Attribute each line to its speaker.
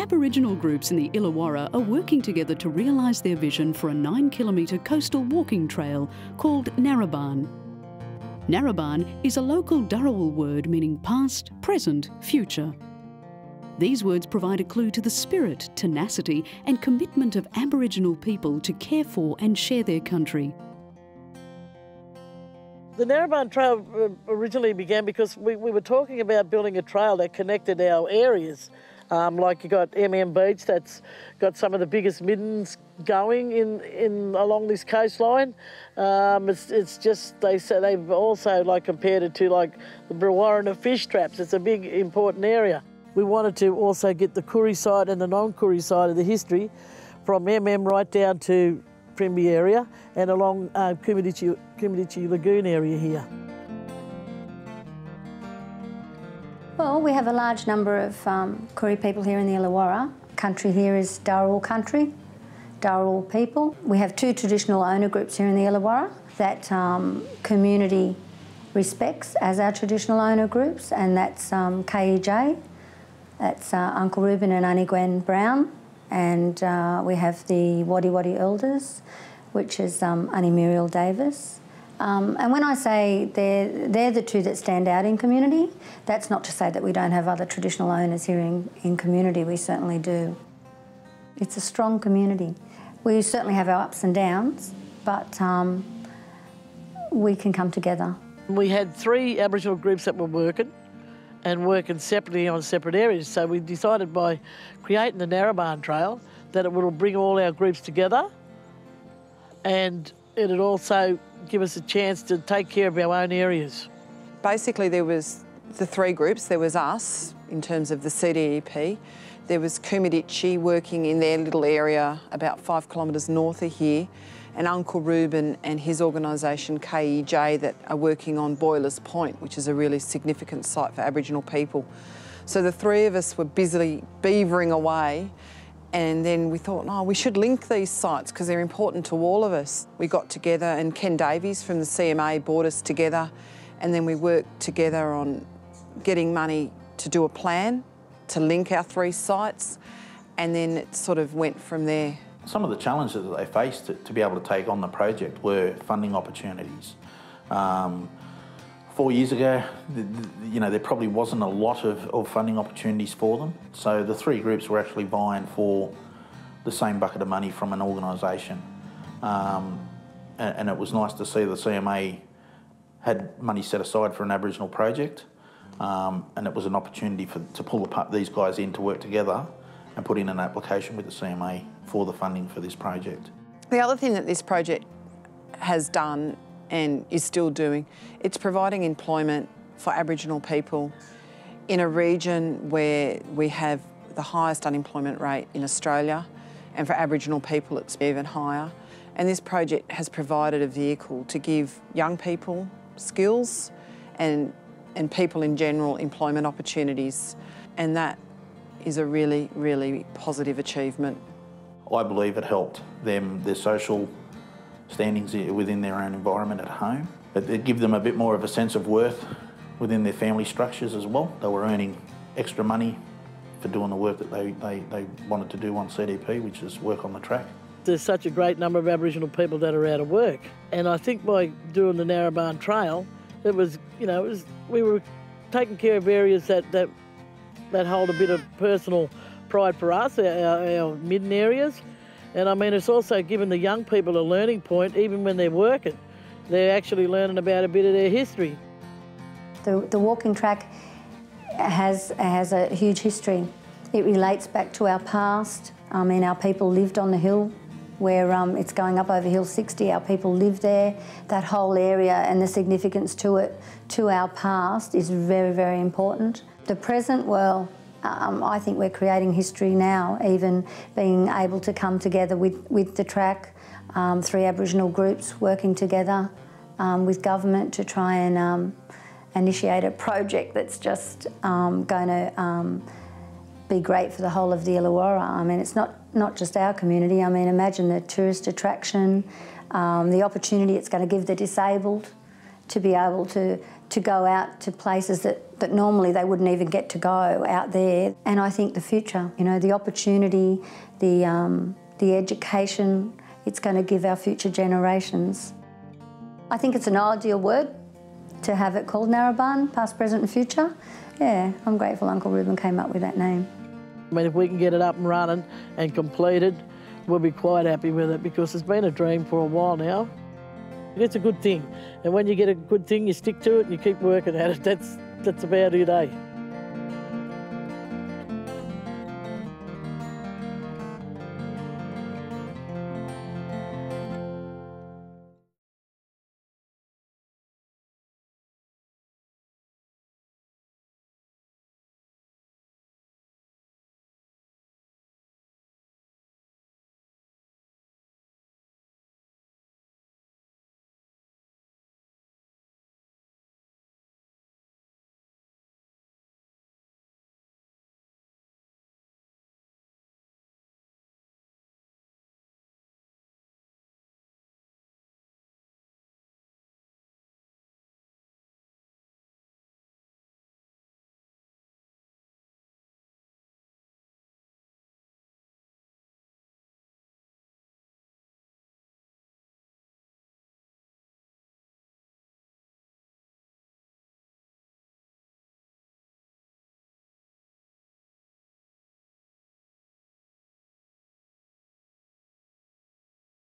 Speaker 1: Aboriginal groups in the Illawarra are working together to realise their vision for a 9-kilometre coastal walking trail called Ngaraba-aan. Ngaraba-aan is a local Dharawal word meaning past, present, future. These words provide a clue to the spirit, tenacity and commitment of Aboriginal people to care for and share their country.
Speaker 2: The Ngaraba-aan Trail originally began because we were talking about building a trail that connected our areas. Like you got Beach, that's got some of the biggest middens going in along this coastline. It's just, they say they've also like compared it to like the Brewarrina fish traps. It's a big important area. We wanted to also get the Koori side and the non-Koori side of the history from right down to Primby area and along Kumadichi Lagoon area here.
Speaker 3: Well, we have a large number of Koori people here in the Illawarra. Country here is Dharawal country, Dharawal people. We have 2 traditional owner groups here in the Illawarra that community respects as our traditional owner groups, and that's KEJ, that's Uncle Reuben and Auntie Gwen Brown, and we have the Wadi Wadi Elders, which is Auntie Muriel Davis. And when I say they're the 2 that stand out in community, that's not to say that we don't have other traditional owners here in community. We certainly do. It's a strong community. We certainly have our ups and downs, but we can come together.
Speaker 2: We had 3 Aboriginal groups that were working separately on separate areas. So we decided by creating the Ngaraba-aan Trail that it would bring all our groups together, and it'd also give us a chance to take care of our own areas.
Speaker 4: Basically there was the 3 groups. There was us in terms of the CDEP. There was Kumadichi working in their little area about 5 kilometres north of here, and Uncle Reuben and his organisation KEJ that are working on Boilers Point, which is a really significant site for Aboriginal people. So the 3 of us were busily beavering away, and then we thought, no, we should link these sites because they're important to all of us. We got together and Ken Davies from the CMA brought us together, and then we worked together on getting money to do a plan to link our 3 sites, and then it sort of went from there.
Speaker 5: Some of the challenges that they faced to be able to take on the project were funding opportunities. 4 years ago, there probably wasn't a lot of funding opportunities for them. So the 3 groups were actually vying for the same bucket of money from an organisation. And it was nice to see the CMA had money set aside for an Aboriginal project. And it was an opportunity to pull these guys in to work together and put in an application with the CMA for the funding for this project.
Speaker 4: The other thing that this project has done and is still doing, it's providing employment for Aboriginal people in a region where we have the highest unemployment rate in Australia, and for Aboriginal people it's even higher. And this project has provided a vehicle to give young people skills and people in general employment opportunities, and that is a really, really positive achievement.
Speaker 5: I believe it helped them, their social standings within their own environment at home. It gave them a bit more of a sense of worth within their family structures as well. They were earning extra money for doing the work that they wanted to do on CDP, which is work on the track.
Speaker 2: There's such a great number of Aboriginal people that are out of work, and I think by doing the Ngaraba-aan Trail, we were taking care of areas that hold a bit of personal pride for us, our midden areas. And I mean, it's also given the young people a learning point, even when they're working. They're actually learning about a bit of their history.
Speaker 3: The walking track has a huge history. It relates back to our past. I mean, our people lived on the hill where it's going up over Hill 60. Our people lived there. That whole area and the significance to it, to our past, is very, very important. The present, well, I think we're creating history now, even being able to come together with the track, 3 Aboriginal groups working together with government to try and initiate a project that's just going to be great for the whole of the Illawarra. I mean, it's not just our community. I mean, imagine the tourist attraction, the opportunity it's going to give the disabled to be able to go out to places that normally they wouldn't even get to go out there. And I think the future, you know, the opportunity, the education it's going to give our future generations. I think it's an ideal word to have it called Ngaraba-aan, past, present and future. Yeah, I'm grateful Uncle Reuben came up with that name.
Speaker 2: I mean, if we can get it up and running and completed, we'll be quite happy with it because it's been a dream for a while now. It's a good thing. And when you get a good thing, you stick to it and you keep working at it. That's about it, eh?